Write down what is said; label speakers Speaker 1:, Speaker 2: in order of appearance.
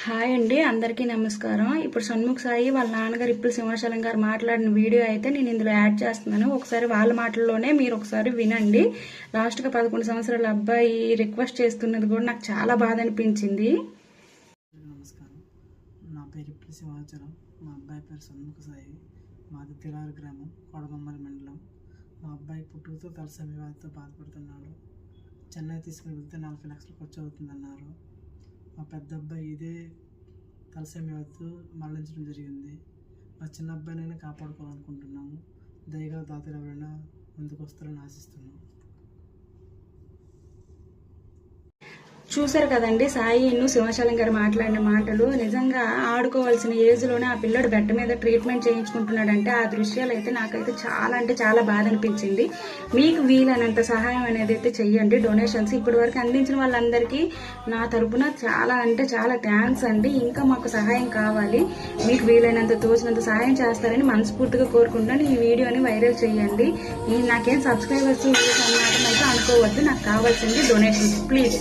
Speaker 1: Hi అండి, అందరికీ నమస్కారం. ఇప్పుడు షణ్ముఖ సాయి వాళ్ళ నాన్నగారు ఇప్పులు సింహాచలం గారు మాట్లాడిన వీడియో అయితే నేను ఇందులో యాడ్ చేస్తున్నాను. ఒకసారి వాళ్ళ మాటల్లోనే మీరు ఒకసారి వినండి. లాస్ట్గా 11 సంవత్సరాల అబ్బాయి రిక్వెస్ట్ చేస్తున్నది కూడా నాకు చాలా బాధ అనిపించింది.
Speaker 2: నమస్కారం, నా పేరు ఇప్పులు సింహాచలం. మా అబ్బాయి పేరు షణ్ముఖ సాయి. మాది తిలారు గ్రామం, కొడమమ్మలి మండలం. మా అబ్బాయి పుట్టుకతో తలసేమి వ్యాధితో బాధపడుతున్నాడు. చెన్నై తీసుకుని వెళ్తే 40 లక్షలు ఖర్చు అవుతుందన్నారు. మా పెద్ద అబ్బాయి ఇదే తలసేమి వ్యాధితో మరణించడం జరిగింది. మా చిన్న అబ్బాయినైనా కాపాడుకోవాలనుకుంటున్నాము. దయగల దాతలు ఎవరైనా ముందుకు వస్తారని ఆశిస్తున్నాము.
Speaker 1: చూసారు కదండి సాయి సింహాచలం గారు మాట్లాడిన మాటలు. నిజంగా ఆడుకోవాల్సిన ఏజ్లోనే ఆ పిల్లడు బెడ్ మీద ట్రీట్మెంట్ చేయించుకుంటున్నాడంటే ఆ దృశ్యాలు అయితే నాకైతే చాలా అంటే చాలా బాధ అనిపించింది. మీకు వీలైనంత సహాయం అనేది అయితే చెయ్యండి. డొనేషన్స్ ఇప్పటి వరకు అందించిన వాళ్ళందరికీ నా తరపున చాలా అంటే చాలా థ్యాంక్స్ అండి. ఇంకా మాకు సహాయం కావాలి. మీకు వీలైనంత తోచినంత సహాయం చేస్తారని మనస్ఫూర్తిగా కోరుకుంటాను. ఈ వీడియోని వైరల్ చేయండి. నాకేం సబ్స్క్రైబర్స్ అన్నమాట అయితే అనుకోవద్దు. నాకు కావాల్సింది డొనేషన్స్ ప్లీజ్.